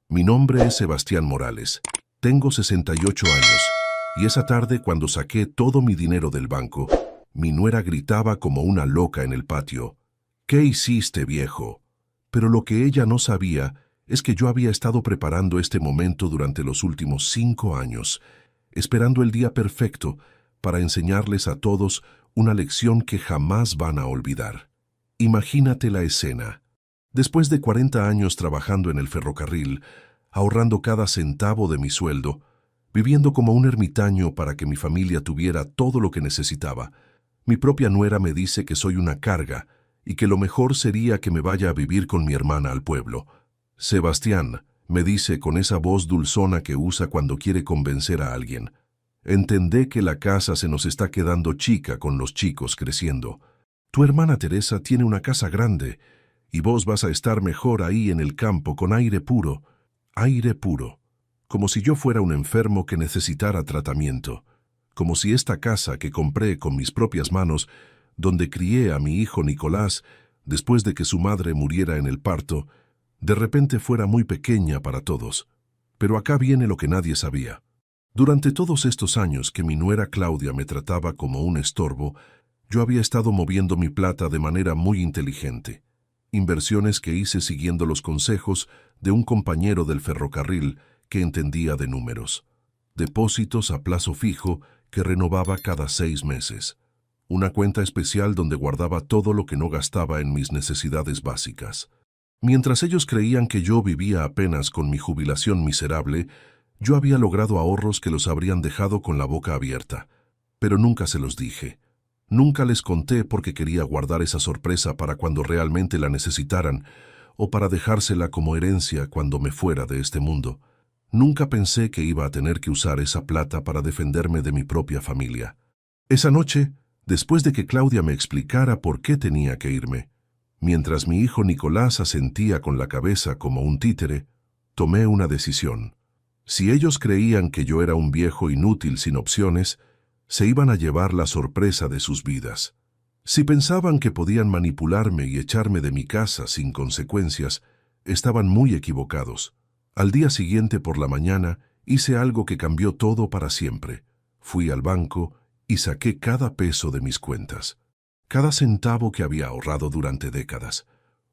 Mi nombre es Sebastián Morales. Tengo 68 años y esa tarde, cuando saqué todo mi dinero del banco, mi nuera gritaba como una loca en el patio: «¿Qué hiciste, viejo?». Pero lo que ella no sabía es que yo había estado preparando este momento durante los últimos 5 años, esperando el día perfecto para enseñarles a todos una lección que jamás van a olvidar. Imagínate la escena. Después de 40 años trabajando en el ferrocarril, ahorrando cada centavo de mi sueldo, viviendo como un ermitaño para que mi familia tuviera todo lo que necesitaba, mi propia nuera me dice que soy una carga y que lo mejor sería que me vaya a vivir con mi hermana al pueblo. «Sebastián», me dice con esa voz dulzona que usa cuando quiere convencer a alguien, «entendé que la casa se nos está quedando chica con los chicos creciendo. Tu hermana Teresa tiene una casa grande y vos vas a estar mejor ahí en el campo con aire puro, como si yo fuera un enfermo que necesitara tratamiento, como si esta casa que compré con mis propias manos, donde crié a mi hijo Nicolás después de que su madre muriera en el parto, de repente fuera muy pequeña para todos. Pero acá viene lo que nadie sabía. Durante todos estos años que mi nuera Claudia me trataba como un estorbo, yo había estado moviendo mi plata de manera muy inteligente. Inversiones que hice siguiendo los consejos de un compañero del ferrocarril que entendía de números. Depósitos a plazo fijo que renovaba cada 6 meses. Una cuenta especial donde guardaba todo lo que no gastaba en mis necesidades básicas. Mientras ellos creían que yo vivía apenas con mi jubilación miserable, yo había logrado ahorros que los habrían dejado con la boca abierta. Pero nunca se los dije. Nunca les conté porque quería guardar esa sorpresa para cuando realmente la necesitaran o para dejársela como herencia cuando me fuera de este mundo. Nunca pensé que iba a tener que usar esa plata para defenderme de mi propia familia. Esa noche, después de que Claudia me explicara por qué tenía que irme, mientras mi hijo Nicolás asentía con la cabeza como un títere, tomé una decisión. Si ellos creían que yo era un viejo inútil sin opciones, se iban a llevar la sorpresa de sus vidas. Si pensaban que podían manipularme y echarme de mi casa sin consecuencias, estaban muy equivocados. Al día siguiente por la mañana hice algo que cambió todo para siempre. Fui al banco y saqué cada peso de mis cuentas. Cada centavo que había ahorrado durante décadas.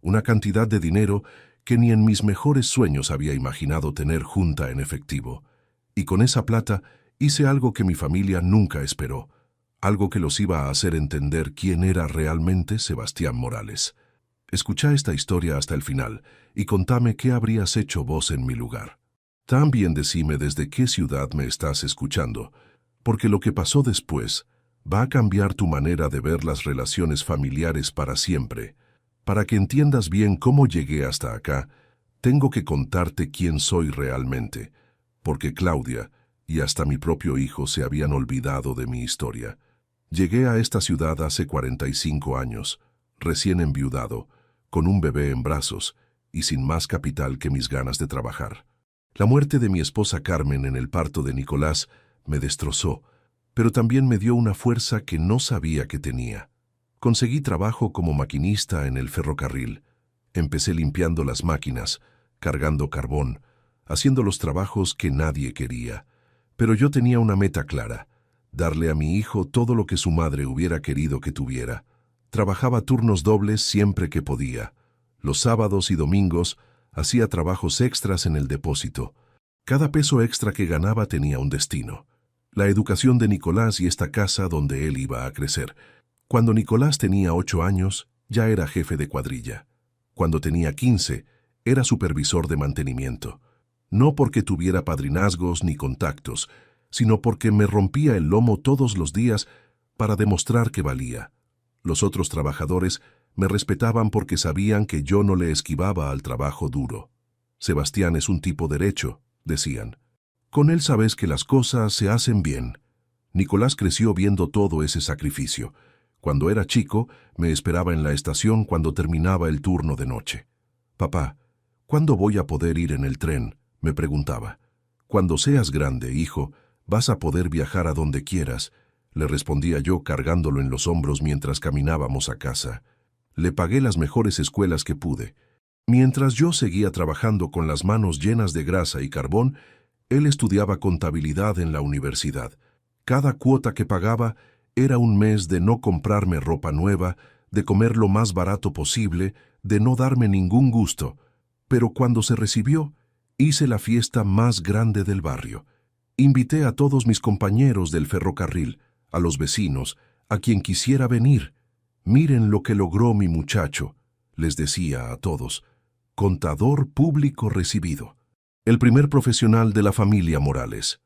Una cantidad de dinero que ni en mis mejores sueños había imaginado tener junta en efectivo. Y con esa plata hice algo que mi familia nunca esperó. Algo que los iba a hacer entender quién era realmente Sebastián Morales. Escucha esta historia hasta el final y contame qué habrías hecho vos en mi lugar. También decime desde qué ciudad me estás escuchando, porque lo que pasó después va a cambiar tu manera de ver las relaciones familiares para siempre. Para que entiendas bien cómo llegué hasta acá, tengo que contarte quién soy realmente, porque Claudia y hasta mi propio hijo se habían olvidado de mi historia. Llegué a esta ciudad hace 45 años, recién enviudado, con un bebé en brazos y sin más capital que mis ganas de trabajar. La muerte de mi esposa Carmen en el parto de Nicolás me destrozó, pero también me dio una fuerza que no sabía que tenía. Conseguí trabajo como maquinista en el ferrocarril. Empecé limpiando las máquinas, cargando carbón, haciendo los trabajos que nadie quería. Pero yo tenía una meta clara: darle a mi hijo todo lo que su madre hubiera querido que tuviera. Trabajaba turnos dobles siempre que podía. Los sábados y domingos hacía trabajos extras en el depósito. Cada peso extra que ganaba tenía un destino: la educación de Nicolás y esta casa donde él iba a crecer. Cuando Nicolás tenía 8 años, ya era jefe de cuadrilla. Cuando tenía 15, era supervisor de mantenimiento. No porque tuviera padrinazgos ni contactos, sino porque me rompía el lomo todos los días para demostrar que valía. Los otros trabajadores me respetaban porque sabían que yo no le esquivaba al trabajo duro. «Sebastián es un tipo derecho», decían. «Con él sabes que las cosas se hacen bien». Nicolás creció viendo todo ese sacrificio. Cuando era chico, me esperaba en la estación cuando terminaba el turno de noche. «Papá, ¿cuándo voy a poder ir en el tren?», me preguntaba. «Cuando seas grande, hijo, vas a poder viajar a donde quieras», le respondía yo cargándolo en los hombros mientras caminábamos a casa. Le pagué las mejores escuelas que pude. Mientras yo seguía trabajando con las manos llenas de grasa y carbón, él estudiaba contabilidad en la universidad. Cada cuota que pagaba era un mes de no comprarme ropa nueva, de comer lo más barato posible, de no darme ningún gusto. Pero cuando se recibió, hice la fiesta más grande del barrio. Invité a todos mis compañeros del ferrocarril, a los vecinos, a quien quisiera venir. Miren lo que logró mi muchacho, les decía a todos. Contador público recibido. El primer profesional de la familia Morales.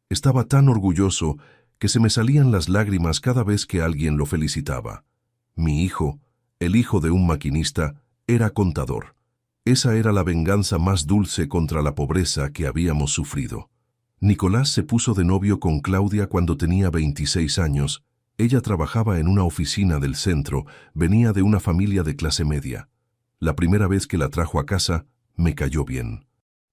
Estaba tan orgulloso que se me salían las lágrimas cada vez que alguien lo felicitaba. Mi hijo, el hijo de un maquinista, era contador. Esa era la venganza más dulce contra la pobreza que habíamos sufrido. Nicolás se puso de novio con Claudia cuando tenía 26 años. Ella trabajaba en una oficina del centro, venía de una familia de clase media. La primera vez que la trajo a casa, me cayó bien.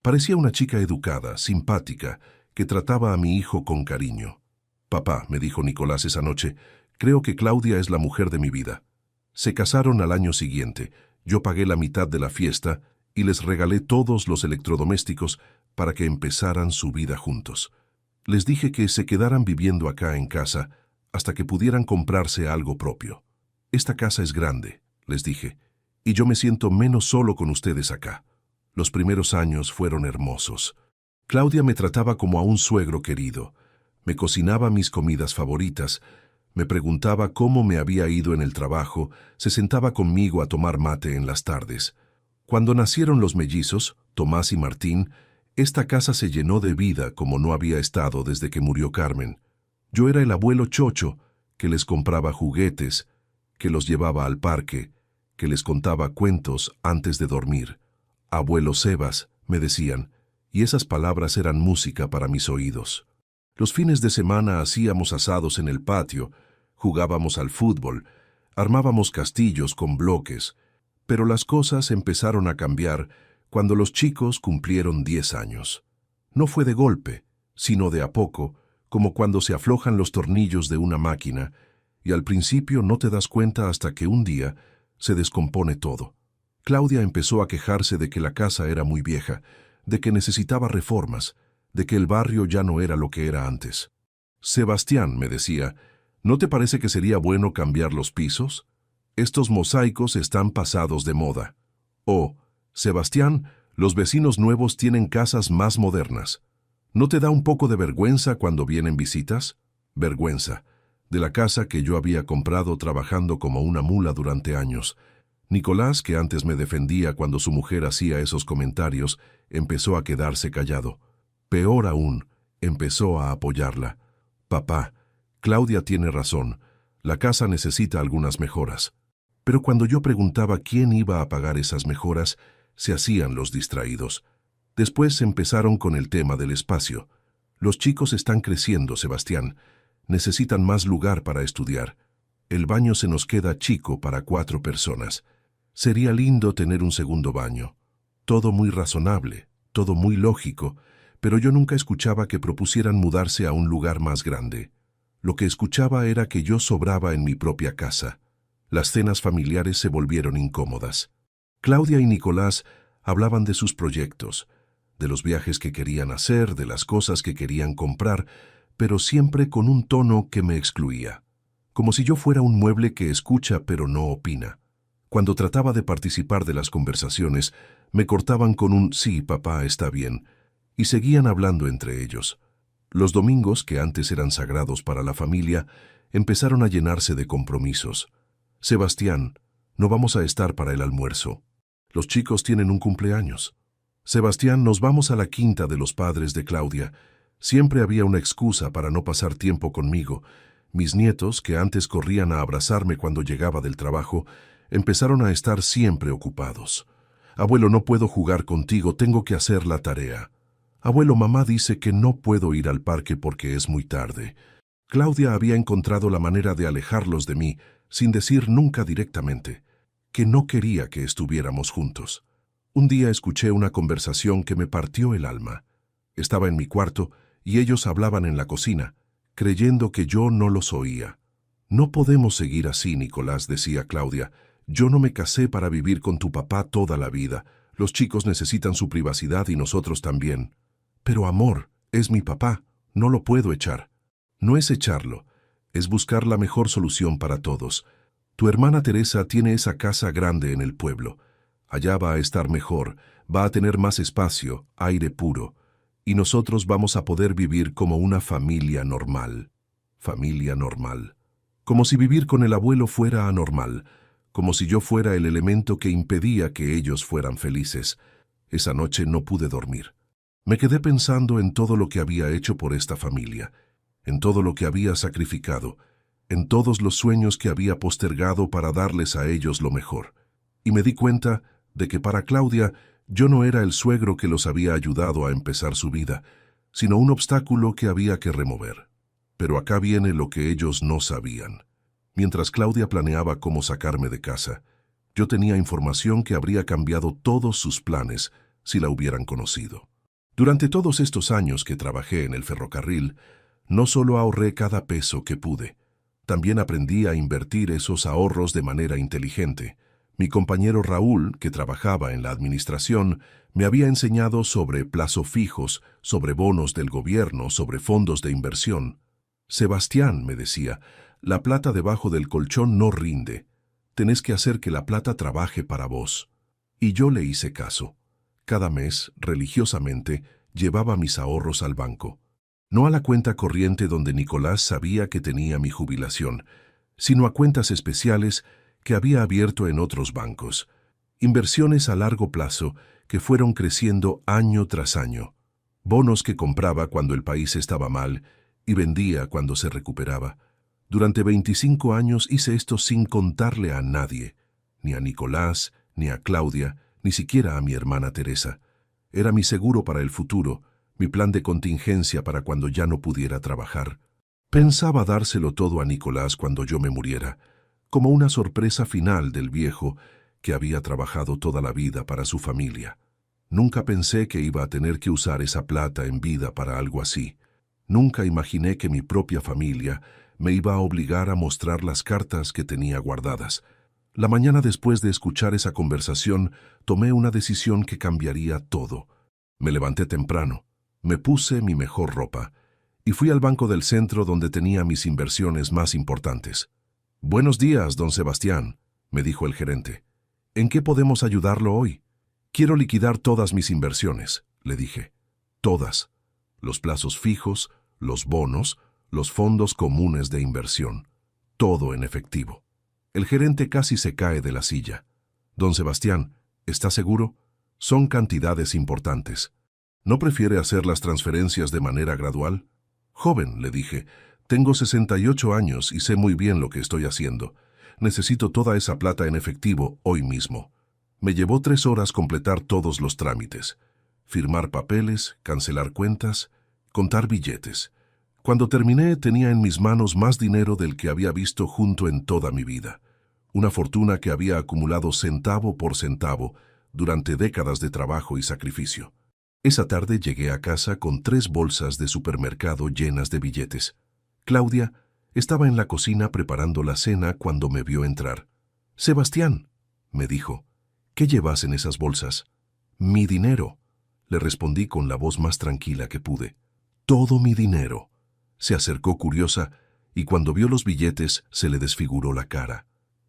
Parecía una chica educada, simpática, que trataba a mi hijo con cariño. «Papá», me dijo Nicolás esa noche, «creo que Claudia es la mujer de mi vida». Se casaron al año siguiente. Yo pagué la mitad de la fiesta y les regalé todos los electrodomésticos para que empezaran su vida juntos. Les dije que se quedaran viviendo acá en casa hasta que pudieran comprarse algo propio. «Esta casa es grande», les dije, «y yo me siento menos solo con ustedes acá». Los primeros años fueron hermosos. Claudia me trataba como a un suegro querido. Me cocinaba mis comidas favoritas, me preguntaba cómo me había ido en el trabajo, se sentaba conmigo a tomar mate en las tardes. Cuando nacieron los mellizos, Tomás y Martín, esta casa se llenó de vida como no había estado desde que murió Carmen. Yo era el abuelo chocho, que les compraba juguetes, que los llevaba al parque, que les contaba cuentos antes de dormir. «Abuelo Sebas», me decían, y esas palabras eran música para mis oídos. Los fines de semana hacíamos asados en el patio, jugábamos al fútbol, armábamos castillos con bloques, pero las cosas empezaron a cambiar cuando los chicos cumplieron 10 años. No fue de golpe, sino de a poco, como cuando se aflojan los tornillos de una máquina, y al principio no te das cuenta hasta que un día se descompone todo. Claudia empezó a quejarse de que la casa era muy vieja, de que necesitaba reformas, de que el barrio ya no era lo que era antes. «Sebastián», me decía, «¿no te parece que sería bueno cambiar los pisos? Estos mosaicos están pasados de moda». «Oh, Sebastián, los vecinos nuevos tienen casas más modernas. ¿No te da un poco de vergüenza cuando vienen visitas?» Vergüenza, de la casa que yo había comprado trabajando como una mula durante años. Nicolás, que antes me defendía cuando su mujer hacía esos comentarios, empezó a quedarse callado. Peor aún, empezó a apoyarla. «Papá, Claudia tiene razón, la casa necesita algunas mejoras». Pero cuando yo preguntaba quién iba a pagar esas mejoras, se hacían los distraídos. Después empezaron con el tema del espacio. «Los chicos están creciendo, Sebastián. Necesitan más lugar para estudiar. El baño se nos queda chico para 4 personas. Sería lindo tener un segundo baño». Todo muy razonable, todo muy lógico, pero yo nunca escuchaba que propusieran mudarse a un lugar más grande. Lo que escuchaba era que yo sobraba en mi propia casa. Las cenas familiares se volvieron incómodas. Claudia y Nicolás hablaban de sus proyectos, de los viajes que querían hacer, de las cosas que querían comprar, pero siempre con un tono que me excluía, como si yo fuera un mueble que escucha pero no opina. Cuando trataba de participar de las conversaciones, me cortaban con un «sí, papá, está bien», y seguían hablando entre ellos. Los domingos, que antes eran sagrados para la familia, empezaron a llenarse de compromisos. «Sebastián, no vamos a estar para el almuerzo. Los chicos tienen un cumpleaños». «Sebastián, nos vamos a la quinta de los padres de Claudia». Siempre había una excusa para no pasar tiempo conmigo. Mis nietos, que antes corrían a abrazarme cuando llegaba del trabajo, empezaron a estar siempre ocupados. «Abuelo, no puedo jugar contigo, tengo que hacer la tarea». «Abuelo, mamá dice que no puedo ir al parque porque es muy tarde». Claudia había encontrado la manera de alejarlos de mí, sin decir nunca directamente, que no quería que estuviéramos juntos. Un día escuché una conversación que me partió el alma. Estaba en mi cuarto y ellos hablaban en la cocina, creyendo que yo no los oía. «No podemos seguir así, Nicolás», decía Claudia. «Yo no me casé para vivir con tu papá toda la vida. Los chicos necesitan su privacidad y nosotros también. Pero amor, es mi papá, no lo puedo echar. No es echarlo, es buscar la mejor solución para todos. Tu hermana Teresa tiene esa casa grande en el pueblo. Allá va a estar mejor, va a tener más espacio, aire puro. Y nosotros vamos a poder vivir como una familia normal. Familia normal. Como si vivir con el abuelo fuera anormal. Como si yo fuera el elemento que impedía que ellos fueran felices. Esa noche no pude dormir. Me quedé pensando en todo lo que había hecho por esta familia, en todo lo que había sacrificado, en todos los sueños que había postergado para darles a ellos lo mejor. Y me di cuenta de que para Claudia yo no era el suegro que los había ayudado a empezar su vida, sino un obstáculo que había que remover. Pero acá viene lo que ellos no sabían. Mientras Claudia planeaba cómo sacarme de casa, yo tenía información que habría cambiado todos sus planes si la hubieran conocido. Durante todos estos años que trabajé en el ferrocarril, no solo ahorré cada peso que pude, también aprendí a invertir esos ahorros de manera inteligente. Mi compañero Raúl, que trabajaba en la administración, me había enseñado sobre plazos fijos, sobre bonos del gobierno, sobre fondos de inversión. Sebastián, me decía, la plata debajo del colchón no rinde. Tenés que hacer que la plata trabaje para vos. Y yo le hice caso. Cada mes, religiosamente, llevaba mis ahorros al banco. No a la cuenta corriente donde Nicolás sabía que tenía mi jubilación, sino a cuentas especiales que había abierto en otros bancos. Inversiones a largo plazo que fueron creciendo año tras año. Bonos que compraba cuando el país estaba mal y vendía cuando se recuperaba. Durante 25 años hice esto sin contarle a nadie, ni a Nicolás, ni a Claudia, ni siquiera a mi hermana Teresa. Era mi seguro para el futuro, mi plan de contingencia para cuando ya no pudiera trabajar. Pensaba dárselo todo a Nicolás cuando yo me muriera, como una sorpresa final del viejo que había trabajado toda la vida para su familia. Nunca pensé que iba a tener que usar esa plata en vida para algo así. Nunca imaginé que mi propia familia me iba a obligar a mostrar las cartas que tenía guardadas. La mañana después de escuchar esa conversación, tomé una decisión que cambiaría todo. Me levanté temprano, me puse mi mejor ropa y fui al banco del centro donde tenía mis inversiones más importantes. «Buenos días, don Sebastián», me dijo el gerente. «¿En qué podemos ayudarlo hoy?» «Quiero liquidar todas mis inversiones», le dije. «Todas. Los plazos fijos, los bonos, los fondos comunes de inversión. Todo en efectivo». El gerente casi se cae de la silla. «Don Sebastián, ¿está seguro? Son cantidades importantes. ¿No prefiere hacer las transferencias de manera gradual?» «Joven», le dije, «tengo 68 años y sé muy bien lo que estoy haciendo. Necesito toda esa plata en efectivo hoy mismo». Me llevó 3 horas completar todos los trámites. Firmar papeles, cancelar cuentas, contar billetes. Cuando terminé tenía en mis manos más dinero del que había visto junto en toda mi vida. Una fortuna que había acumulado centavo por centavo durante décadas de trabajo y sacrificio. Esa tarde llegué a casa con 3 bolsas de supermercado llenas de billetes. Claudia estaba en la cocina preparando la cena cuando me vio entrar. «Sebastián», me dijo, «¿qué llevas en esas bolsas?» «Mi dinero», le respondí con la voz más tranquila que pude. «Todo mi dinero». Se acercó curiosa y cuando vio los billetes se le desfiguró la cara.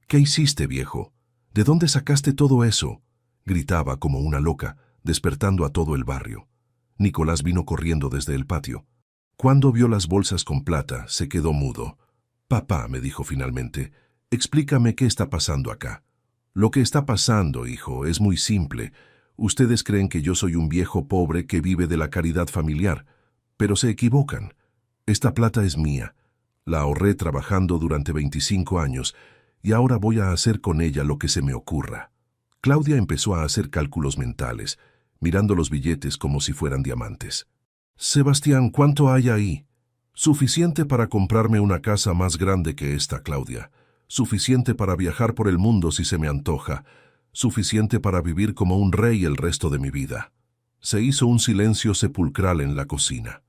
«¿Qué hiciste, viejo? ¿De dónde sacaste todo eso?», gritaba como una loca, despertando a todo el barrio. Nicolás vino corriendo desde el patio. Cuando vio las bolsas con plata, se quedó mudo. «Papá», me dijo finalmente, «explícame qué está pasando acá». «Lo que está pasando, hijo, es muy simple. Ustedes creen que yo soy un viejo pobre que vive de la caridad familiar, pero se equivocan. Esta plata es mía. La ahorré trabajando durante 25 años y ahora voy a hacer con ella lo que se me ocurra». Claudia empezó a hacer cálculos mentales, mirando los billetes como si fueran diamantes. «Sebastián, ¿cuánto hay ahí?» «Suficiente para comprarme una casa más grande que esta, Claudia. Suficiente para viajar por el mundo si se me antoja. Suficiente para vivir como un rey el resto de mi vida». Se hizo un silencio sepulcral en la cocina.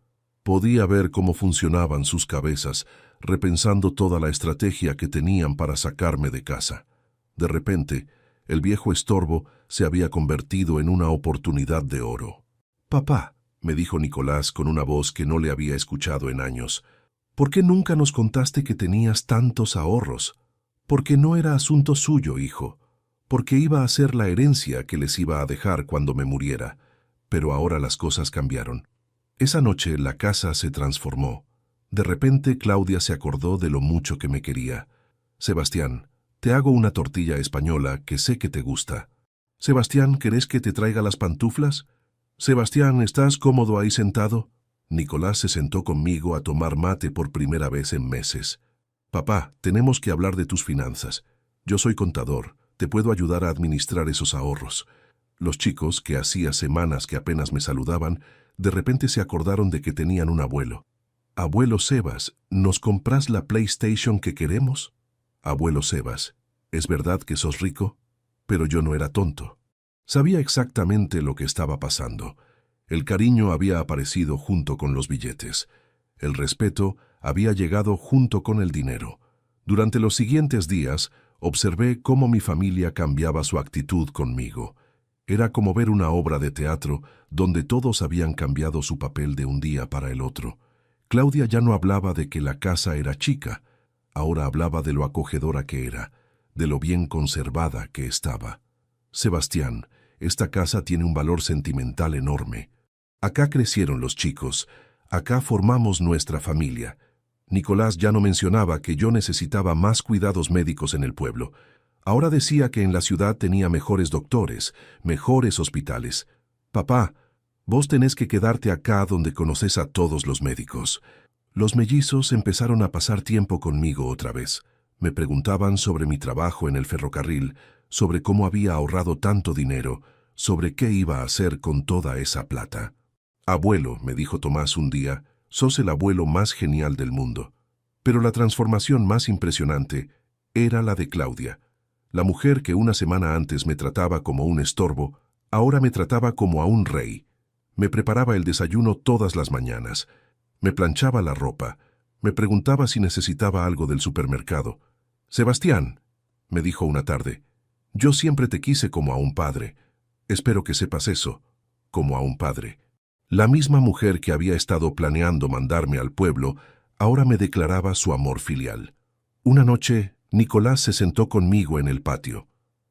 Podía ver cómo funcionaban sus cabezas, repensando toda la estrategia que tenían para sacarme de casa. De repente, El viejo estorbo se había convertido en una oportunidad de oro. «Papá», me dijo Nicolás con una voz que no le había escuchado en años, «¿por qué nunca nos contaste que tenías tantos ahorros? Porque no era asunto suyo, hijo. Porque iba a ser la herencia que les iba a dejar cuando me muriera. Pero ahora las cosas cambiaron». Esa noche la casa se transformó. De repente Claudia se acordó de lo mucho que me quería. «Sebastián, te hago una tortilla española que sé que te gusta». «Sebastián, ¿querés que te traiga las pantuflas?» «Sebastián, ¿estás cómodo ahí sentado?» Nicolás se sentó conmigo a tomar mate por primera vez en meses. «Papá, tenemos que hablar de tus finanzas. Yo soy contador, te puedo ayudar a administrar esos ahorros». Los chicos, que hacía semanas que apenas me saludaban, de repente se acordaron de que tenían un abuelo. «Abuelo Sebas, ¿nos compras la PlayStation que queremos?» «Abuelo Sebas, ¿es verdad que sos rico?» Pero yo no era tonto. Sabía exactamente lo que estaba pasando. El cariño había aparecido junto con los billetes. El respeto había llegado junto con el dinero. Durante los siguientes días, observé cómo mi familia cambiaba su actitud conmigo. Era como ver una obra de teatro donde todos habían cambiado su papel de un día para el otro. Claudia ya no hablaba de que la casa era chica. Ahora hablaba de lo acogedora que era, de lo bien conservada que estaba. «Sebastián, esta casa tiene un valor sentimental enorme. Acá crecieron los chicos, acá formamos nuestra familia». Nicolás ya no mencionaba que yo necesitaba más cuidados médicos en el pueblo. Ahora decía que en la ciudad tenía mejores doctores, mejores hospitales. «Papá, vos tenés que quedarte acá donde conoces a todos los médicos». Los mellizos empezaron a pasar tiempo conmigo otra vez. Me preguntaban sobre mi trabajo en el ferrocarril, sobre cómo había ahorrado tanto dinero, sobre qué iba a hacer con toda esa plata. «Abuelo», me dijo Tomás un día, «sos el abuelo más genial del mundo». Pero la transformación más impresionante era la de Claudia. La mujer que una semana antes me trataba como un estorbo, ahora me trataba como a un rey. Me preparaba el desayuno todas las mañanas. Me planchaba la ropa. Me preguntaba si necesitaba algo del supermercado. «Sebastián», me dijo una tarde, «yo siempre te quise como a un padre. Espero que sepas eso, como a un padre». La misma mujer que había estado planeando mandarme al pueblo, ahora me declaraba su amor filial. Una noche, Nicolás se sentó conmigo en el patio.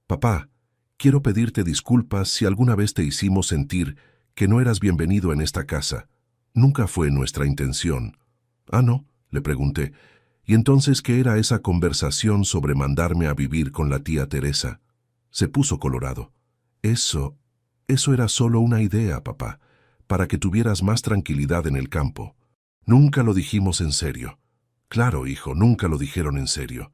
«Papá, quiero pedirte disculpas si alguna vez te hicimos sentir que no eras bienvenido en esta casa. Nunca fue nuestra intención». «¿Ah, no?», le pregunté. «¿Y entonces qué era esa conversación sobre mandarme a vivir con la tía Teresa?» Se puso colorado. Eso era solo una idea, papá, para que tuvieras más tranquilidad en el campo. Nunca lo dijimos en serio». «Claro, hijo, nunca lo dijeron en serio.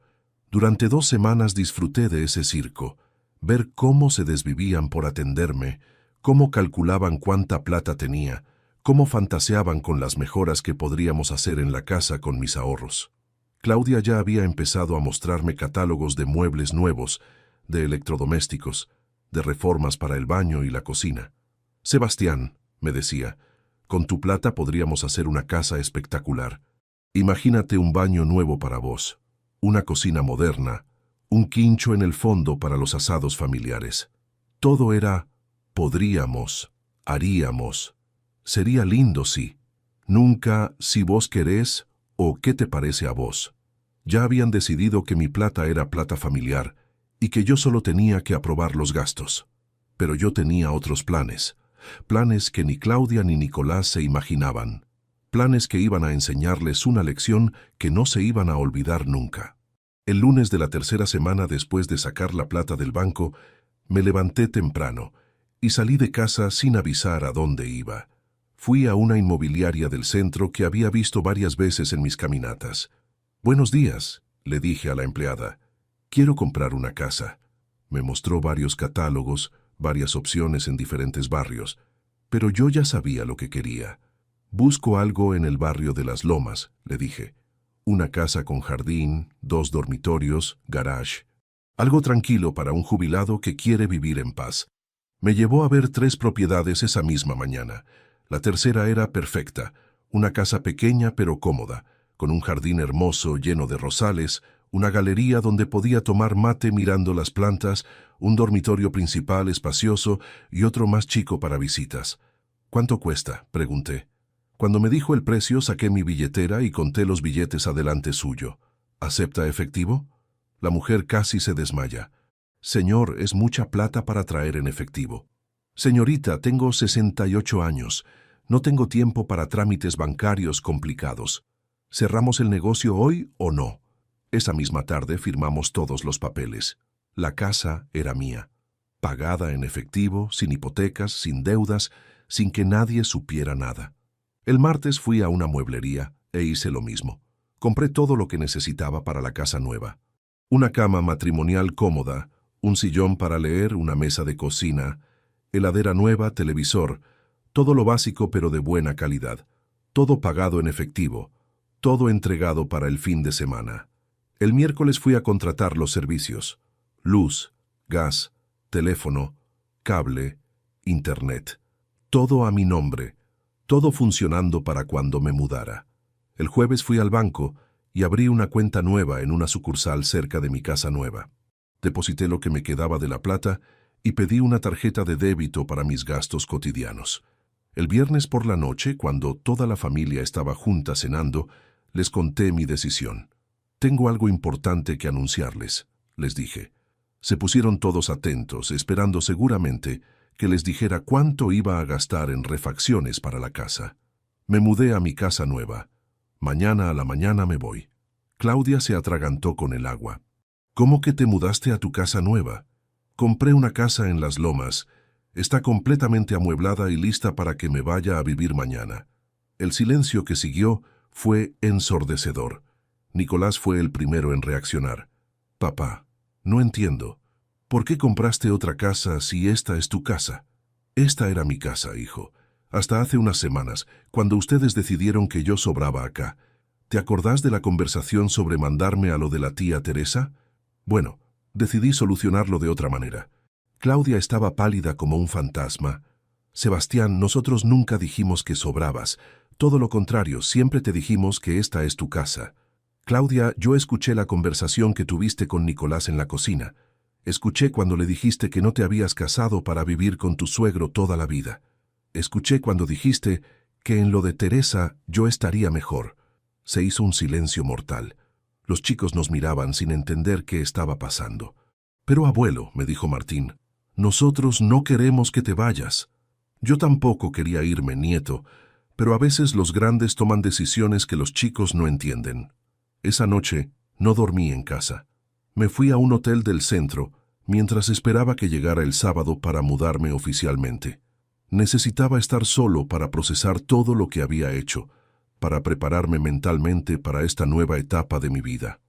Durante 2 semanas disfruté de ese circo, ver cómo se desvivían por atenderme, cómo calculaban cuánta plata tenía, cómo fantaseaban con las mejoras que podríamos hacer en la casa con mis ahorros». Claudia ya había empezado a mostrarme catálogos de muebles nuevos, de electrodomésticos, de reformas para el baño y la cocina. «Sebastián», me decía, «con tu plata podríamos hacer una casa espectacular. Imagínate un baño nuevo para vos, una cocina moderna, un quincho en el fondo para los asados familiares. Todo era podríamos, haríamos. Sería lindo, sí. Nunca si vos querés o qué te parece a vos». Ya habían decidido que mi plata era plata familiar y que yo solo tenía que aprobar los gastos. Pero yo tenía otros planes, planes que ni Claudia ni Nicolás se imaginaban, planes que iban a enseñarles una lección que no se iban a olvidar nunca. El lunes de la tercera semana después de sacar la plata del banco, me levanté temprano y salí de casa sin avisar a dónde iba. Fui a una inmobiliaria del centro que había visto varias veces en mis caminatas. «Buenos días», le dije a la empleada. «Quiero comprar una casa». Me mostró varios catálogos, varias opciones en diferentes barrios, pero yo ya sabía lo que quería. «Busco algo en el barrio de Las Lomas», le dije. «Una casa con jardín, 2 dormitorios, garage. Algo tranquilo para un jubilado que quiere vivir en paz». Me llevó a ver 3 propiedades esa misma mañana. La tercera era perfecta, una casa pequeña pero cómoda, con un jardín hermoso lleno de rosales, una galería donde podía tomar mate mirando las plantas, un dormitorio principal espacioso y otro más chico para visitas. ¿Cuánto cuesta?, pregunté. Cuando me dijo el precio, saqué mi billetera y conté los billetes adelante suyo. ¿Acepta efectivo? La mujer casi se desmaya. Señor, es mucha plata para traer en efectivo. Señorita, tengo 68 años. No tengo tiempo para trámites bancarios complicados. ¿Cerramos el negocio hoy o no? Esa misma tarde firmamos todos los papeles. La casa era mía. Pagada en efectivo, sin hipotecas, sin deudas, sin que nadie supiera nada. El martes fui a una mueblería e hice lo mismo. Compré todo lo que necesitaba para la casa nueva. Una cama matrimonial cómoda, un sillón para leer, una mesa de cocina, heladera nueva, televisor, todo lo básico pero de buena calidad. Todo pagado en efectivo, todo entregado para el fin de semana. El miércoles fui a contratar los servicios: luz, gas, teléfono, cable, internet. Todo a mi nombre, todo funcionando para cuando me mudara. El jueves fui al banco y abrí una cuenta nueva en una sucursal cerca de mi casa nueva. Deposité lo que me quedaba de la plata y pedí una tarjeta de débito para mis gastos cotidianos. El viernes por la noche, cuando toda la familia estaba junta cenando, les conté mi decisión. «Tengo algo importante que anunciarles», les dije. Se pusieron todos atentos, esperando seguramente que les dijera cuánto iba a gastar en refacciones para la casa. Me mudé a mi casa nueva. Mañana a la mañana me voy. Claudia se atragantó con el agua. «¿Cómo que te mudaste a tu casa nueva?» «Compré una casa en Las Lomas. Está completamente amueblada y lista para que me vaya a vivir mañana». El silencio que siguió fue ensordecedor. Nicolás fue el primero en reaccionar. «Papá, no entiendo. ¿Por qué compraste otra casa si esta es tu casa?» «Esta era mi casa, hijo. Hasta hace unas semanas, cuando ustedes decidieron que yo sobraba acá. ¿Te acordás de la conversación sobre mandarme a lo de la tía Teresa? Bueno, decidí solucionarlo de otra manera». Claudia estaba pálida como un fantasma. «Sebastián, nosotros nunca dijimos que sobrabas. Todo lo contrario, siempre te dijimos que esta es tu casa». «Claudia, yo escuché la conversación que tuviste con Nicolás en la cocina. Escuché cuando le dijiste que no te habías casado para vivir con tu suegro toda la vida. Escuché cuando dijiste que en lo de Teresa yo estaría mejor». Se hizo un silencio mortal. Los chicos nos miraban sin entender qué estaba pasando. «Pero abuelo», me dijo Martín, «nosotros no queremos que te vayas». «Yo tampoco quería irme, nieto, pero a veces los grandes toman decisiones que los chicos no entienden». Esa noche no dormí en casa. Me fui a un hotel del centro mientras esperaba que llegara el sábado para mudarme oficialmente. Necesitaba estar solo para procesar todo lo que había hecho, para prepararme mentalmente para esta nueva etapa de mi vida.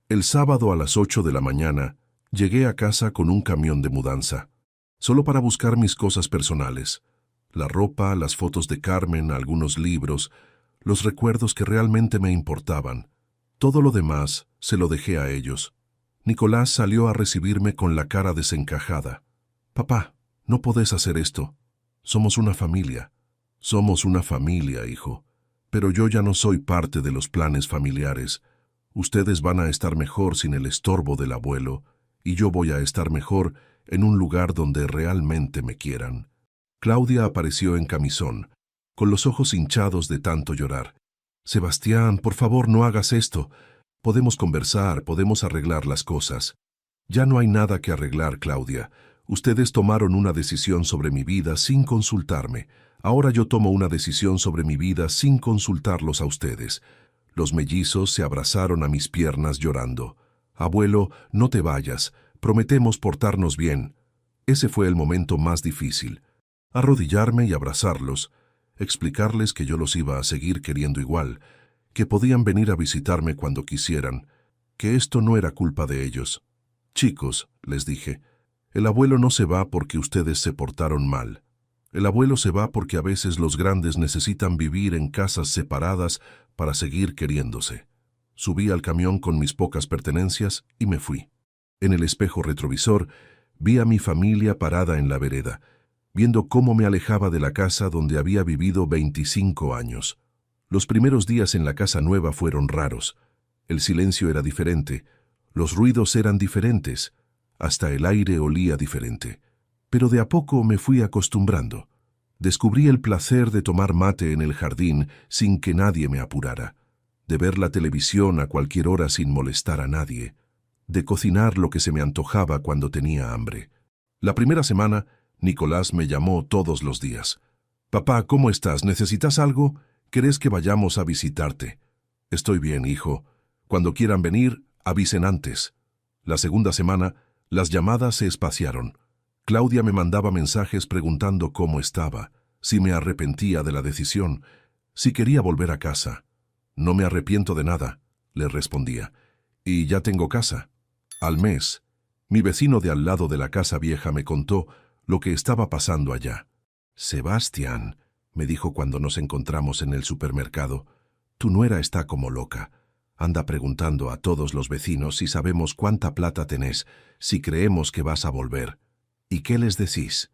El sábado a las 8 de la mañana llegué a casa con un camión de mudanza, solo para buscar mis cosas personales: la ropa, las fotos de Carmen, algunos libros, los recuerdos que realmente me importaban. Todo lo demás se lo dejé a ellos. Nicolás salió a recibirme con la cara desencajada. «Papá, no podés hacer esto. Somos una familia». «Somos una familia, hijo. Pero yo ya no soy parte de los planes familiares. Ustedes van a estar mejor sin el estorbo del abuelo, y yo voy a estar mejor en un lugar donde realmente me quieran». Claudia apareció en camisón, con los ojos hinchados de tanto llorar. «Sebastián, por favor, no hagas esto. Podemos conversar, podemos arreglar las cosas». «Ya no hay nada que arreglar, Claudia. Ustedes tomaron una decisión sobre mi vida sin consultarme. Ahora yo tomo una decisión sobre mi vida sin consultarlos a ustedes». Los mellizos se abrazaron a mis piernas llorando. «Abuelo, no te vayas. Prometemos portarnos bien». Ese fue el momento más difícil. Arrodillarme y abrazarlos, explicarles que yo los iba a seguir queriendo igual, que podían venir a visitarme cuando quisieran, que esto no era culpa de ellos. «Chicos», les dije, «el abuelo no se va porque ustedes se portaron mal. El abuelo se va porque a veces los grandes necesitan vivir en casas separadas para seguir queriéndose». Subí al camión con mis pocas pertenencias y me fui. En el espejo retrovisor vi a mi familia parada en la vereda, viendo cómo me alejaba de la casa donde había vivido 25 años. Los primeros días en la casa nueva fueron raros. El silencio era diferente. Los ruidos eran diferentes, hasta el aire olía diferente. Pero de a poco me fui acostumbrando. Descubrí el placer de tomar mate en el jardín sin que nadie me apurara, de ver la televisión a cualquier hora sin molestar a nadie, de cocinar lo que se me antojaba cuando tenía hambre. La primera semana, Nicolás me llamó todos los días. «Papá, ¿cómo estás? ¿Necesitas algo? ¿Querés que vayamos a visitarte?» «Estoy bien, hijo. Cuando quieran venir, avisen antes». La segunda semana, las llamadas se espaciaron. Claudia me mandaba mensajes preguntando cómo estaba, si me arrepentía de la decisión, si quería volver a casa. «No me arrepiento de nada», le respondía. «Y ya tengo casa». Al mes, mi vecino de al lado de la casa vieja me contó lo que estaba pasando allá. «Sebastián», me dijo cuando nos encontramos en el supermercado, «tu nuera está como loca. Anda preguntando a todos los vecinos si sabemos cuánta plata tenés, si creemos que vas a volver. ¿Y qué les decís?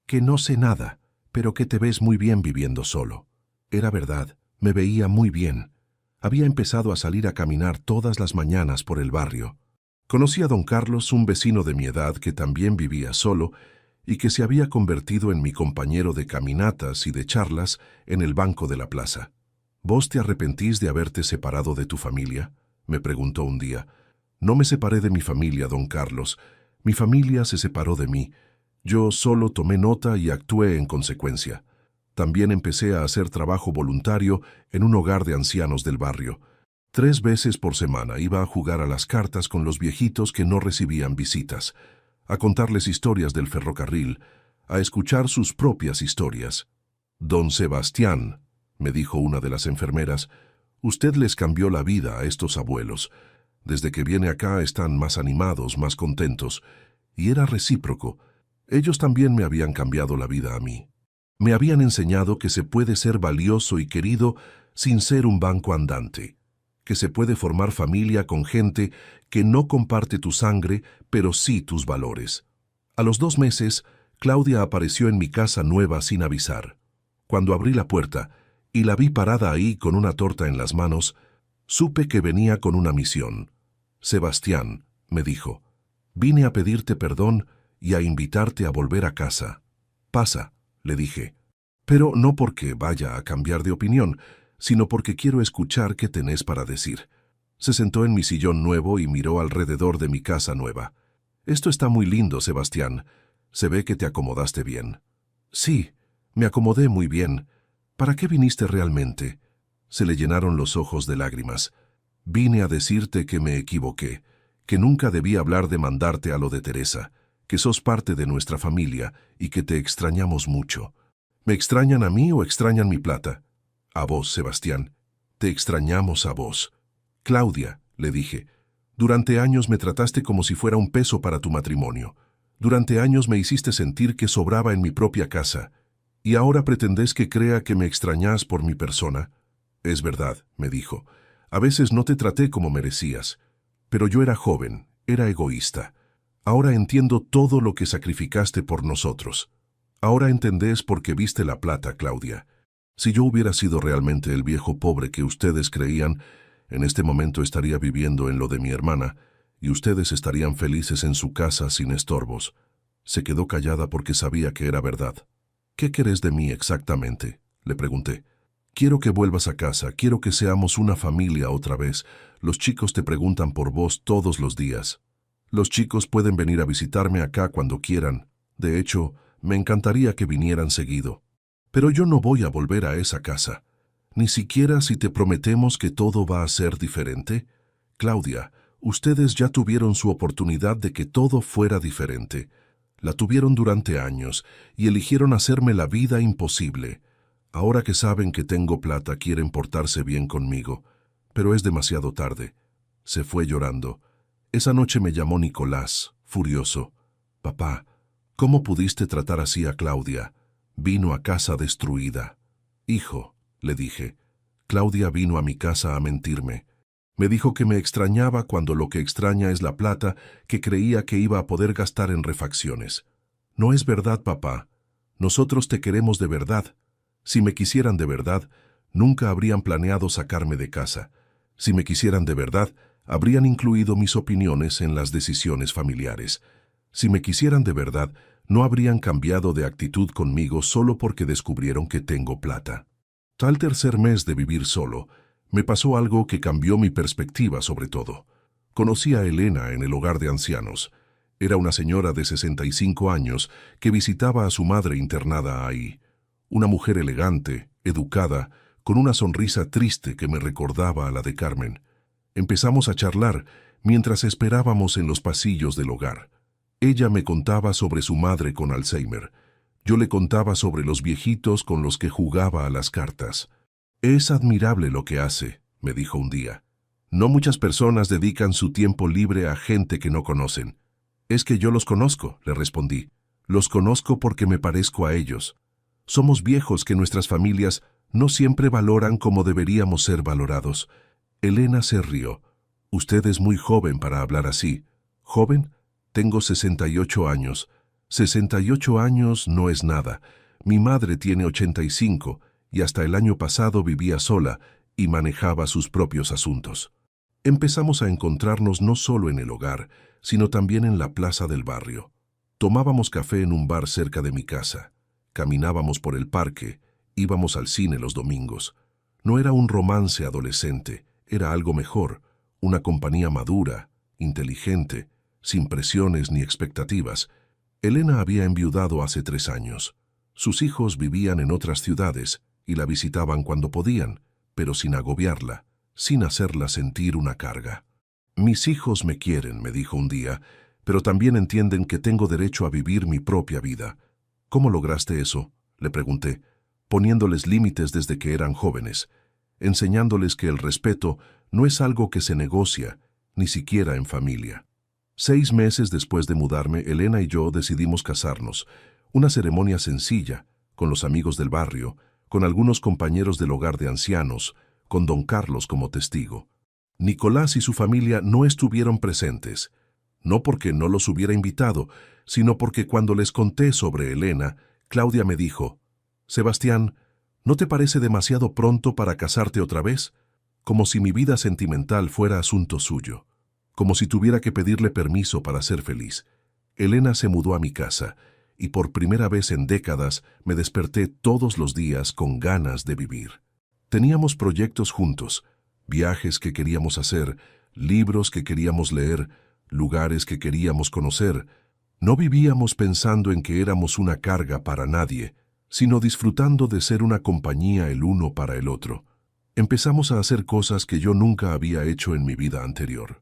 Que no sé nada, pero que te ves muy bien viviendo solo». Era verdad, me veía muy bien. Había empezado a salir a caminar todas las mañanas por el barrio. Conocí a don Carlos, un vecino de mi edad que también vivía solo y que se había convertido en mi compañero de caminatas y de charlas en el banco de la plaza. «¿Vos te arrepentís de haberte separado de tu familia?», me preguntó un día. «No me separé de mi familia, don Carlos. Mi familia se separó de mí. Yo solo tomé nota y actué en consecuencia. También empecé a hacer trabajo voluntario en un hogar de ancianos del barrio. 3 veces por semana iba a jugar a las cartas con los viejitos que no recibían visitas, a contarles historias del ferrocarril, a escuchar sus propias historias. «Don Sebastián», me dijo una de las enfermeras, «usted les cambió la vida a estos abuelos. Desde que viene acá están más animados, más contentos». Y era recíproco. Ellos también me habían cambiado la vida a mí. Me habían enseñado que se puede ser valioso y querido sin ser un banco andante, que se puede formar familia con gente que no comparte tu sangre, pero sí tus valores. A los 2 meses, Claudia apareció en mi casa nueva sin avisar. Cuando abrí la puerta y la vi parada ahí con una torta en las manos, supe que venía con una misión. «Sebastián», me dijo, «vine a pedirte perdón y a invitarte a volver a casa». «Pasa», le dije, «pero no porque vaya a cambiar de opinión, sino porque quiero escuchar qué tenés para decir». Se sentó en mi sillón nuevo y miró alrededor de mi casa nueva. «Esto está muy lindo, Sebastián. Se ve que te acomodaste bien». «Sí, me acomodé muy bien. ¿Para qué viniste realmente?». Se le llenaron los ojos de lágrimas. «Vine a decirte que me equivoqué, que nunca debí hablar de mandarte a lo de Teresa, que sos parte de nuestra familia y que te extrañamos mucho». «¿Me extrañan a mí o extrañan mi plata?». «A vos, Sebastián. Te extrañamos a vos». «Claudia», le dije, «durante años me trataste como si fuera un peso para tu matrimonio. Durante años me hiciste sentir que sobraba en mi propia casa. ¿Y ahora pretendés que crea que me extrañás por mi persona?». «Es verdad», me dijo, «a veces no te traté como merecías. Pero yo era joven, era egoísta. Ahora entiendo todo lo que sacrificaste por nosotros. Ahora entendés por qué viste la plata, Claudia. Si yo hubiera sido realmente el viejo pobre que ustedes creían, en este momento estaría viviendo en lo de mi hermana, y ustedes estarían felices en su casa sin estorbos». Se quedó callada porque sabía que era verdad. «¿Qué querés de mí exactamente?», le pregunté. «Quiero que vuelvas a casa, quiero que seamos una familia otra vez. Los chicos te preguntan por vos todos los días. Los chicos pueden venir a visitarme acá cuando quieran. De hecho, me encantaría que vinieran seguido. Pero yo no voy a volver a esa casa. Ni siquiera si te prometemos que todo va a ser diferente. Claudia, ustedes ya tuvieron su oportunidad de que todo fuera diferente. La tuvieron durante años y eligieron hacerme la vida imposible. Ahora que saben que tengo plata, quieren portarse bien conmigo. Pero es demasiado tarde». Se fue llorando. Esa noche me llamó Nicolás, furioso. «Papá, ¿cómo pudiste tratar así a Claudia? Vino a casa destruida». «Hijo», le dije, «Claudia vino a mi casa a mentirme. Me dijo que me extrañaba cuando lo que extraña es la plata que creía que iba a poder gastar en refacciones. No es verdad, papá. Nosotros te queremos de verdad. Si me quisieran de verdad, nunca habrían planeado sacarme de casa. Si me quisieran de verdad, habrían incluido mis opiniones en las decisiones familiares. Si me quisieran de verdad, no habrían cambiado de actitud conmigo solo porque descubrieron que tengo plata. Al tercer mes de vivir solo, me pasó algo que cambió mi perspectiva sobre todo. Conocí a Elena en el hogar de ancianos. Era una señora de 65 años que visitaba a su madre internada ahí. Una mujer elegante, educada, con una sonrisa triste que me recordaba a la de Carmen. Empezamos a charlar mientras esperábamos en los pasillos del hogar. Ella me contaba sobre su madre con Alzheimer. Yo le contaba sobre los viejitos con los que jugaba a las cartas. «Es admirable lo que hace», me dijo un día. «No muchas personas dedican su tiempo libre a gente que no conocen». «Es que yo los conozco», le respondí. «Los conozco porque me parezco a ellos. Somos viejos que nuestras familias no siempre valoran como deberíamos ser valorados». Elena se rió. «Usted es muy joven para hablar así». «¿Joven? Tengo 68 años. 68 años no es nada. Mi madre tiene 85 y hasta el año pasado vivía sola y manejaba sus propios asuntos». Empezamos a encontrarnos no solo en el hogar, sino también en la plaza del barrio. Tomábamos café en un bar cerca de mi casa. Caminábamos por el parque, íbamos al cine los domingos. No era un romance adolescente, era algo mejor, una compañía madura, inteligente, sin presiones ni expectativas. Elena había enviudado hace 3 años. Sus hijos vivían en otras ciudades y la visitaban cuando podían, pero sin agobiarla, sin hacerla sentir una carga. «Mis hijos me quieren», me dijo un día, «pero también entienden que tengo derecho a vivir mi propia vida». «¿Cómo lograste eso?», le pregunté, poniéndoles límites desde que eran jóvenes, enseñándoles que el respeto no es algo que se negocia, ni siquiera en familia. 6 meses después de mudarme, Elena y yo decidimos casarnos, una ceremonia sencilla, con los amigos del barrio, con algunos compañeros del hogar de ancianos, con don Carlos como testigo. Nicolás y su familia no estuvieron presentes, no porque no los hubiera invitado, sino porque cuando les conté sobre Elena, Claudia me dijo: «Sebastián, ¿no te parece demasiado pronto para casarte otra vez?», como si mi vida sentimental fuera asunto suyo, como si tuviera que pedirle permiso para ser feliz. Elena se mudó a mi casa, y por primera vez en décadas me desperté todos los días con ganas de vivir. Teníamos proyectos juntos, viajes que queríamos hacer, libros que queríamos leer, lugares que queríamos conocer. No vivíamos pensando en que éramos una carga para nadie, sino disfrutando de ser una compañía el uno para el otro. Empezamos a hacer cosas que yo nunca había hecho en mi vida anterior.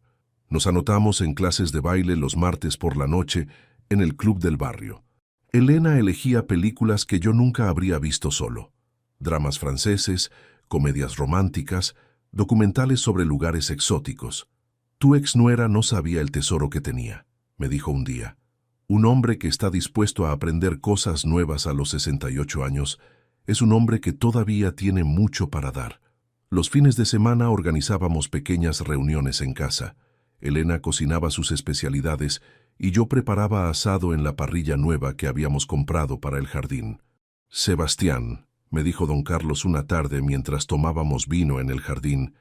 Nos anotamos en clases de baile los martes por la noche en el club del barrio. Elena elegía películas que yo nunca habría visto solo. Dramas franceses, comedias románticas, documentales sobre lugares exóticos. «Tu exnuera no sabía el tesoro que tenía», me dijo un día. «Un hombre que está dispuesto a aprender cosas nuevas a los 68 años es un hombre que todavía tiene mucho para dar». Los fines de semana organizábamos pequeñas reuniones en casa. Elena cocinaba sus especialidades y yo preparaba asado en la parrilla nueva que habíamos comprado para el jardín. «Sebastián», me dijo don Carlos una tarde mientras tomábamos vino en el jardín,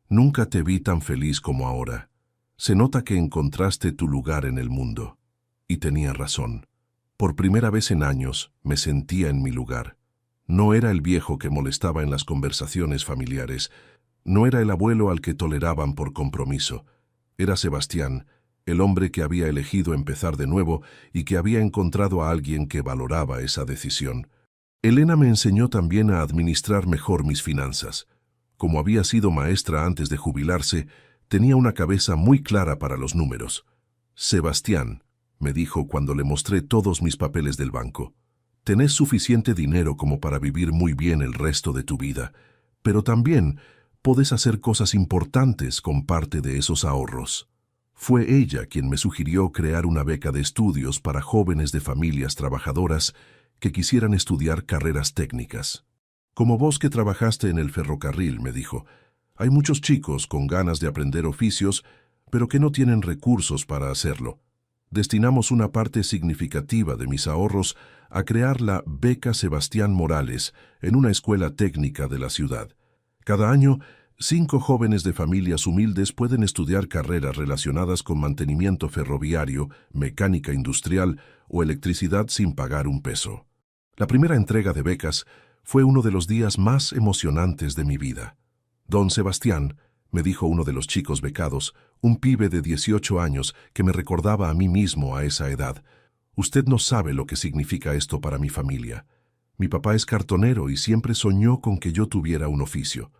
«nunca te vi tan feliz como ahora. Se nota que encontraste tu lugar en el mundo». Y tenía razón. Por primera vez en años me sentía en mi lugar. No era el viejo que molestaba en las conversaciones familiares. No era el abuelo al que toleraban por compromiso. Era Sebastián, el hombre que había elegido empezar de nuevo y que había encontrado a alguien que valoraba esa decisión. Elena me enseñó también a administrar mejor mis finanzas. Como había sido maestra antes de jubilarse, tenía una cabeza muy clara para los números. «Sebastián», me dijo cuando le mostré todos mis papeles del banco, «tenés suficiente dinero como para vivir muy bien el resto de tu vida, pero también podés hacer cosas importantes con parte de esos ahorros». Fue ella quien me sugirió crear una beca de estudios para jóvenes de familias trabajadoras que quisieran estudiar carreras técnicas. «Como vos que trabajaste en el ferrocarril», me dijo, «hay muchos chicos con ganas de aprender oficios, pero que no tienen recursos para hacerlo. Destinamos una parte significativa de mis ahorros a crear la Beca Sebastián Morales en una escuela técnica de la ciudad. Cada año 5 jóvenes de familias humildes pueden estudiar carreras relacionadas con mantenimiento ferroviario, mecánica industrial o electricidad sin pagar un peso. La primera entrega de becas fue uno de los días más emocionantes de mi vida. Don Sebastián, me dijo uno de los chicos becados, un pibe de 18 años que me recordaba a mí mismo a esa edad. Usted no sabe lo que significa esto para mi familia. Mi papá es cartonero y siempre soñó con que yo tuviera un oficio.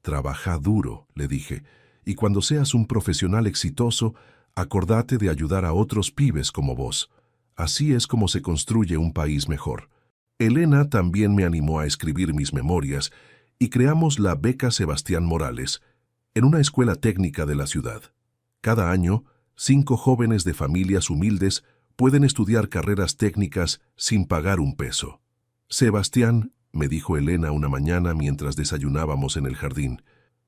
Trabaja duro, le dije, y cuando seas un profesional exitoso, acordate de ayudar a otros pibes como vos. Así es como se construye un país mejor. Elena también me animó a escribir mis memorias y creamos la Beca Sebastián Morales, en una escuela técnica de la ciudad. Cada año, 5 jóvenes de familias humildes pueden estudiar carreras técnicas sin pagar un peso. Sebastián, me dijo Elena una mañana mientras desayunábamos en el jardín,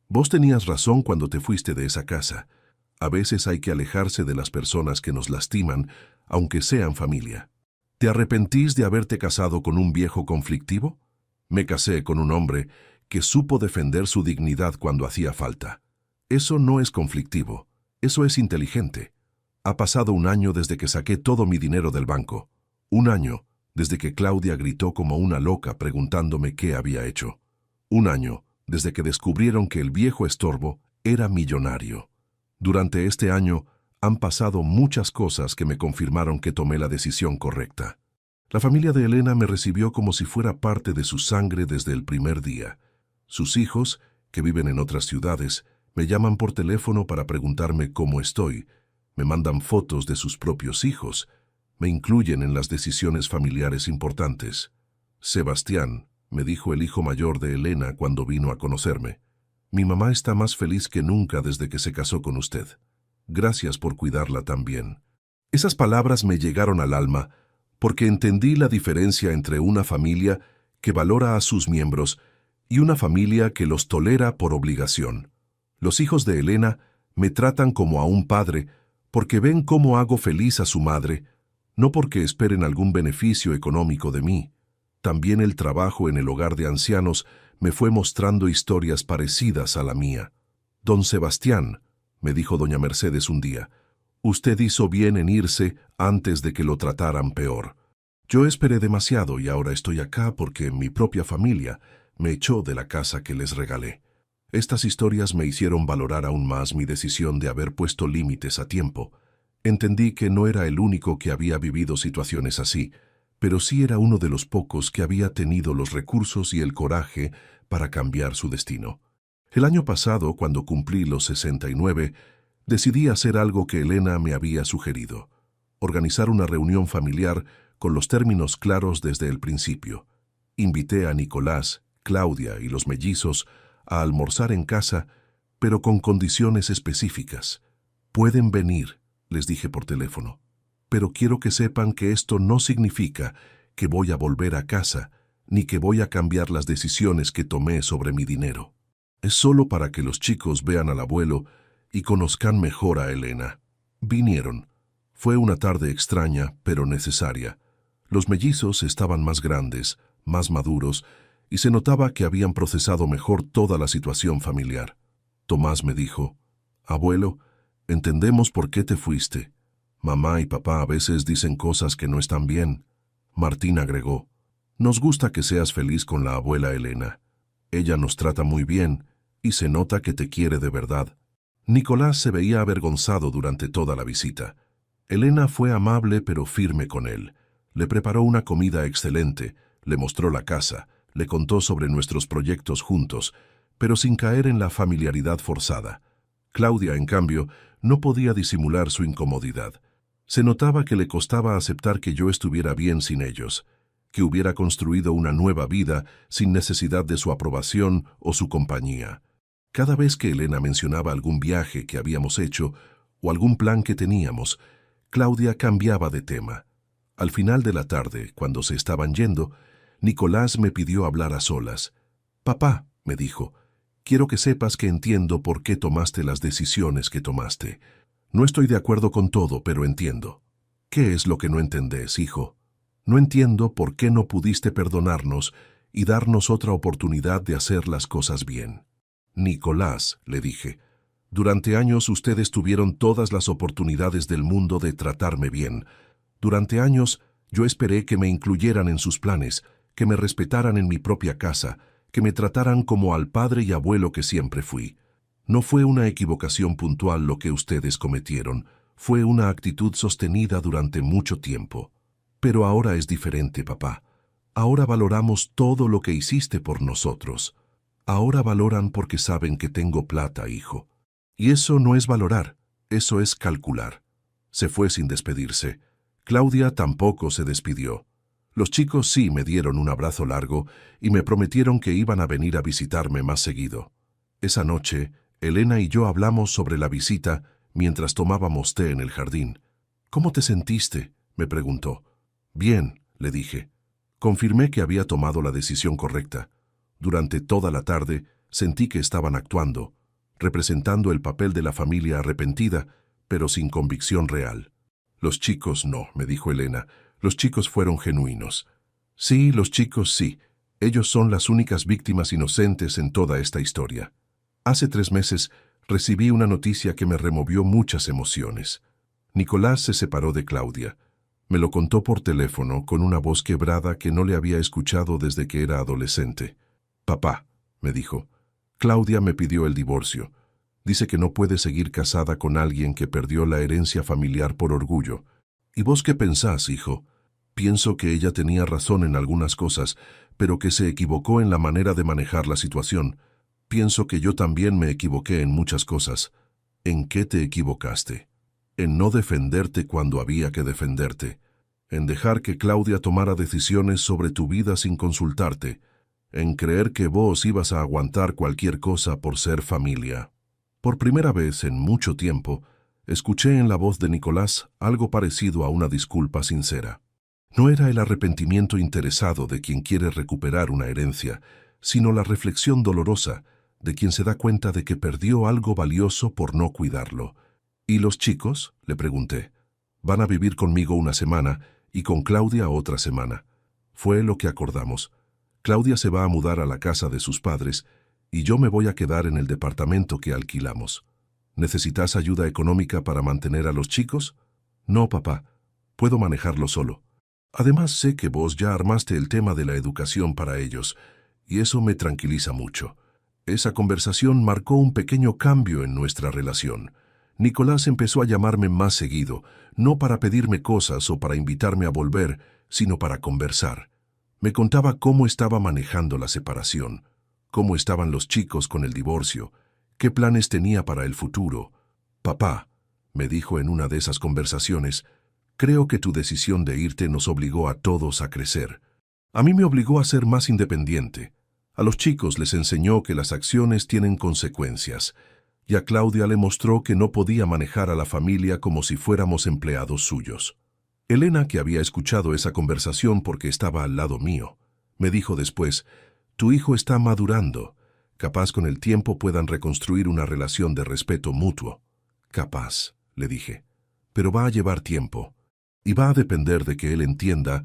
vos tenías razón cuando te fuiste de esa casa. A veces hay que alejarse de las personas que nos lastiman, aunque sean familia. ¿Te arrepentís de haberte casado con un viejo conflictivo? Me casé con un hombre que supo defender su dignidad cuando hacía falta. Eso no es conflictivo, eso es inteligente. Ha pasado un año desde que saqué todo mi dinero del banco. Un año desde que Claudia gritó como una loca preguntándome qué había hecho. Un año desde que descubrieron que el viejo estorbo era millonario. Durante este año han pasado muchas cosas que me confirmaron que tomé la decisión correcta. La familia de Elena me recibió como si fuera parte de su sangre desde el primer día. Sus hijos, que viven en otras ciudades, me llaman por teléfono para preguntarme cómo estoy. Me mandan fotos de sus propios hijos. Me incluyen en las decisiones familiares importantes. Sebastián, me dijo el hijo mayor de Elena cuando vino a conocerme, mi mamá está más feliz que nunca desde que se casó con usted. Gracias por cuidarla tan bien. Esas palabras me llegaron al alma porque entendí la diferencia entre una familia que valora a sus miembros y una familia que los tolera por obligación. Los hijos de Elena me tratan como a un padre porque ven cómo hago feliz a su madre, no porque esperen algún beneficio económico de mí. También el trabajo en el hogar de ancianos me fue mostrando historias parecidas a la mía. Don Sebastián, me dijo doña Mercedes un día, usted hizo bien en irse antes de que lo trataran peor. Yo esperé demasiado y ahora estoy acá porque mi propia familia me echó de la casa que les regalé. Estas historias me hicieron valorar aún más mi decisión de haber puesto límites a tiempo. Entendí que no era el único que había vivido situaciones así, pero sí era uno de los pocos que había tenido los recursos y el coraje para cambiar su destino. El año pasado, cuando cumplí los 69, decidí hacer algo que Elena me había sugerido: organizar una reunión familiar con los términos claros desde el principio. Invité a Nicolás, Claudia y los mellizos a almorzar en casa, pero con condiciones específicas. Pueden venir, les dije por teléfono, pero quiero que sepan que esto no significa que voy a volver a casa, ni que voy a cambiar las decisiones que tomé sobre mi dinero. Es solo para que los chicos vean al abuelo y conozcan mejor a Elena. Vinieron. Fue una tarde extraña, pero necesaria. Los mellizos estaban más grandes, más maduros, y se notaba que habían procesado mejor toda la situación familiar. Tomás me dijo, abuelo, entendemos por qué te fuiste. Mamá y papá a veces dicen cosas que no están bien. Martín agregó, nos gusta que seas feliz con la abuela Elena. Ella nos trata muy bien y se nota que te quiere de verdad. Nicolás se veía avergonzado durante toda la visita. Elena fue amable pero firme con él. Le preparó una comida excelente, le mostró la casa, le contó sobre nuestros proyectos juntos, pero sin caer en la familiaridad forzada. Claudia, en cambio, no podía disimular su incomodidad. Se notaba que le costaba aceptar que yo estuviera bien sin ellos, que hubiera construido una nueva vida sin necesidad de su aprobación o su compañía. Cada vez que Elena mencionaba algún viaje que habíamos hecho o algún plan que teníamos, Claudia cambiaba de tema. Al final de la tarde, cuando se estaban yendo, Nicolás me pidió hablar a solas. Papá, me dijo, quiero que sepas que entiendo por qué tomaste las decisiones que tomaste. No estoy de acuerdo con todo, pero entiendo. ¿Qué es lo que no entendés, hijo? No entiendo por qué no pudiste perdonarnos y darnos otra oportunidad de hacer las cosas bien. Nicolás, le dije, durante años ustedes tuvieron todas las oportunidades del mundo de tratarme bien. Durante años yo esperé que me incluyeran en sus planes, que me respetaran en mi propia casa, que me trataran como al padre y abuelo que siempre fui. No fue una equivocación puntual lo que ustedes cometieron, fue una actitud sostenida durante mucho tiempo. Pero ahora es diferente, papá. Ahora valoramos todo lo que hiciste por nosotros. Ahora valoran porque saben que tengo plata, hijo. Y eso no es valorar, eso es calcular. Se fue sin despedirse. Claudia tampoco se despidió. Los chicos sí me dieron un abrazo largo y me prometieron que iban a venir a visitarme más seguido. Esa noche, Elena y yo hablamos sobre la visita mientras tomábamos té en el jardín. «¿Cómo te sentiste?», me preguntó. «Bien», le dije. Confirmé que había tomado la decisión correcta. Durante toda la tarde sentí que estaban actuando, representando el papel de la familia arrepentida, pero sin convicción real. «Los chicos no», me dijo Elena. «Los chicos fueron genuinos». «Sí, los chicos sí. Ellos son las únicas víctimas inocentes en toda esta historia». Hace 3 meses recibí una noticia que me removió muchas emociones. Nicolás se separó de Claudia. Me lo contó por teléfono con una voz quebrada que no le había escuchado desde que era adolescente. «Papá», me dijo, «Claudia me pidió el divorcio. Dice que no puede seguir casada con alguien que perdió la herencia familiar por orgullo. ¿Y vos qué pensás, hijo?» «Pienso que ella tenía razón en algunas cosas, pero que se equivocó en la manera de manejar la situación. Pienso que yo también me equivoqué en muchas cosas». «¿En qué te equivocaste?» «En no defenderte cuando había que defenderte. En dejar que Claudia tomara decisiones sobre tu vida sin consultarte. En creer que vos ibas a aguantar cualquier cosa por ser familia». Por primera vez en mucho tiempo, escuché en la voz de Nicolás algo parecido a una disculpa sincera. No era el arrepentimiento interesado de quien quiere recuperar una herencia, sino la reflexión dolorosa de quien se da cuenta de que perdió algo valioso por no cuidarlo. «¿Y los chicos?», le pregunté. «Van a vivir conmigo una semana y con Claudia otra semana». Fue lo que acordamos. Claudia se va a mudar a la casa de sus padres y yo me voy a quedar en el departamento que alquilamos. ¿Necesitas ayuda económica para mantener a los chicos? «No, papá. Puedo manejarlo solo. Además, sé que vos ya armaste el tema de la educación para ellos, y eso me tranquiliza mucho». Esa conversación marcó un pequeño cambio en nuestra relación. Nicolás empezó a llamarme más seguido, no para pedirme cosas o para invitarme a volver, sino para conversar. Me contaba cómo estaba manejando la separación, cómo estaban los chicos con el divorcio, qué planes tenía para el futuro. «Papá», me dijo en una de esas conversaciones, «creo que tu decisión de irte nos obligó a todos a crecer. A mí me obligó a ser más independiente. A los chicos les enseñó que las acciones tienen consecuencias, y a Claudia le mostró que no podía manejar a la familia como si fuéramos empleados suyos». Elena, que había escuchado esa conversación porque estaba al lado mío, me dijo después, «Tu hijo está madurando. Capaz con el tiempo puedan reconstruir una relación de respeto mutuo». «Capaz», le dije, «pero va a llevar tiempo, y va a depender de que él entienda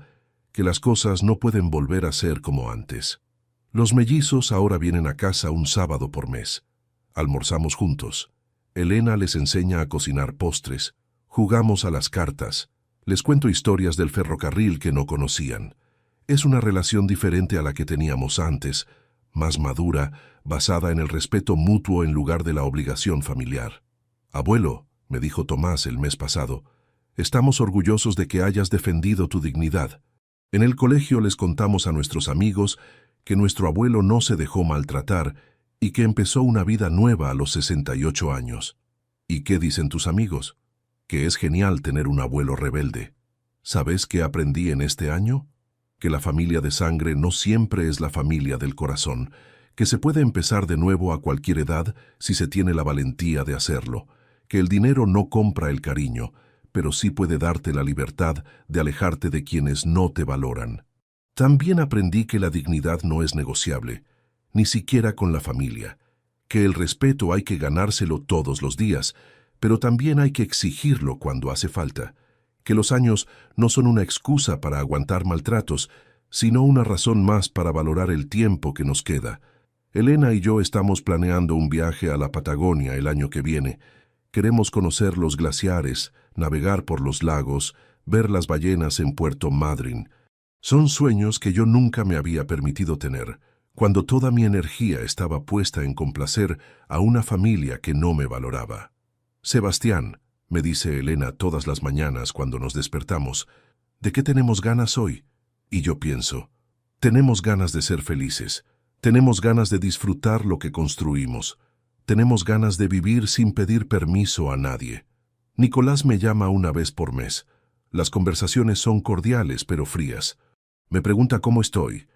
que las cosas no pueden volver a ser como antes». Los mellizos ahora vienen a casa un sábado por mes. Almorzamos juntos. Elena les enseña a cocinar postres. Jugamos a las cartas. Les cuento historias del ferrocarril que no conocían. Es una relación diferente a la que teníamos antes, más madura, basada en el respeto mutuo en lugar de la obligación familiar. «Abuelo», me dijo Tomás el mes pasado, «estamos orgullosos de que hayas defendido tu dignidad». En el colegio les contamos a nuestros amigos que nuestro abuelo no se dejó maltratar y que empezó una vida nueva a los 68 años. «¿Y qué dicen tus amigos?» «Que es genial tener un abuelo rebelde». ¿Sabes qué aprendí en este año? Que la familia de sangre no siempre es la familia del corazón, que se puede empezar de nuevo a cualquier edad si se tiene la valentía de hacerlo, que el dinero no compra el cariño, pero sí puede darte la libertad de alejarte de quienes no te valoran. También aprendí que la dignidad no es negociable, ni siquiera con la familia, que el respeto hay que ganárselo todos los días, pero también hay que exigirlo cuando hace falta, que los años no son una excusa para aguantar maltratos, sino una razón más para valorar el tiempo que nos queda, Elena y yo estamos planeando un viaje a la Patagonia el año que viene. Queremos conocer los glaciares, navegar por los lagos, ver las ballenas en Puerto Madryn. Son sueños que yo nunca me había permitido tener, cuando toda mi energía estaba puesta en complacer a una familia que no me valoraba. Sebastián, me dice Elena todas las mañanas cuando nos despertamos, ¿de qué tenemos ganas hoy? Y yo pienso, tenemos ganas de ser felices, tenemos ganas de disfrutar lo que construimos, tenemos ganas de vivir sin pedir permiso a nadie. Nicolás me llama una vez por mes. Las conversaciones son cordiales pero frías. Me pregunta cómo estoy.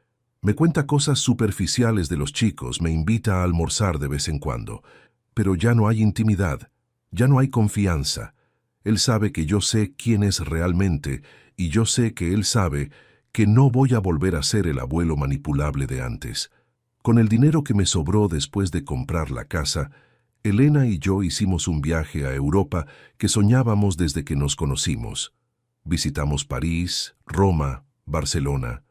Me cuenta cosas superficiales de los chicos, me invita a almorzar de vez en cuando. Pero ya no hay intimidad, ya no hay confianza. Él sabe que yo sé quién es realmente y yo sé que él sabe que no voy a volver a ser el abuelo manipulable de antes. Con el dinero que me sobró después de comprar la casa, Elena y yo hicimos un viaje a Europa que soñábamos desde que nos conocimos. Visitamos París, Roma, Barcelona.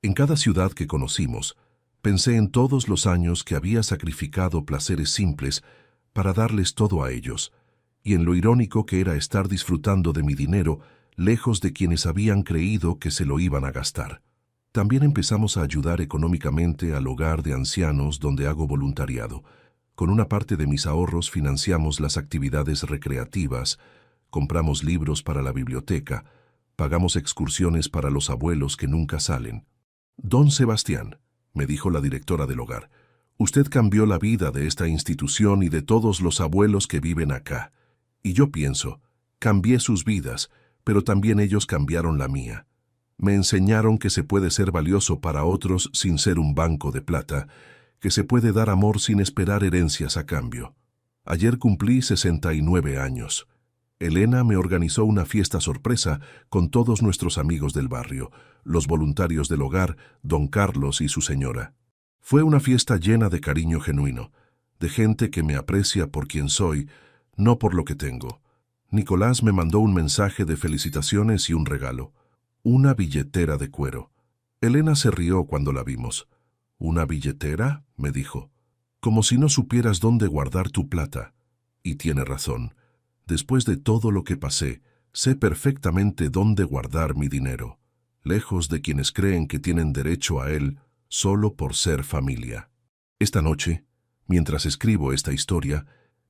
En cada ciudad que conocimos, pensé en todos los años que había sacrificado placeres simples para darles todo a ellos, y en lo irónico que era estar disfrutando de mi dinero lejos de quienes habían creído que se lo iban a gastar. También empezamos a ayudar económicamente al hogar de ancianos donde hago voluntariado. Con una parte de mis ahorros financiamos las actividades recreativas, compramos libros para la biblioteca, pagamos excursiones para los abuelos que nunca salen. Don Sebastián, me dijo la directora del hogar, usted cambió la vida de esta institución y de todos los abuelos que viven acá. Y yo pienso, cambié sus vidas, pero también ellos cambiaron la mía. Me enseñaron que se puede ser valioso para otros sin ser un banco de plata, que se puede dar amor sin esperar herencias a cambio. Ayer cumplí 69 años. Elena me organizó una fiesta sorpresa con todos nuestros amigos del barrio, los voluntarios del hogar, don Carlos y su señora. Fue una fiesta llena de cariño genuino, de gente que me aprecia por quien soy, no por lo que tengo. Nicolás me mandó un mensaje de felicitaciones y un regalo, una billetera de cuero. Elena se rió cuando la vimos. ¿Una billetera?, me dijo. Como si no supieras dónde guardar tu plata. Y tiene razón. Después de todo lo que pasé, sé perfectamente dónde guardar mi dinero, lejos de quienes creen que tienen derecho a él solo por ser familia. Esta noche, mientras escribo esta historia,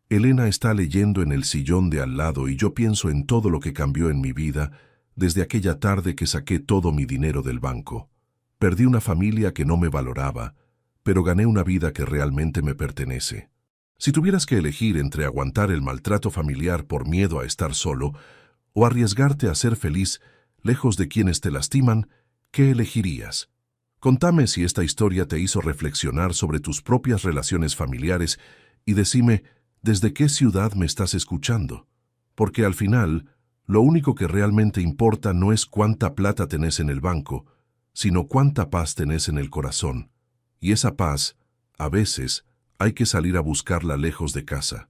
Elena está leyendo en el sillón de al lado y yo pienso en todo lo que cambió en mi vida desde aquella tarde que saqué todo mi dinero del banco. Perdí una familia que no me valoraba, pero gané una vida que realmente me pertenece. Si tuvieras que elegir entre aguantar el maltrato familiar por miedo a estar solo o arriesgarte a ser feliz lejos de quienes te lastiman, ¿qué elegirías? Contame si esta historia te hizo reflexionar sobre tus propias relaciones familiares y decime desde qué ciudad me estás escuchando. Porque al final, lo único que realmente importa no es cuánta plata tenés en el banco, sino cuánta paz tenés en el corazón. Y esa paz, a veces, hay que salir a buscarla lejos de casa.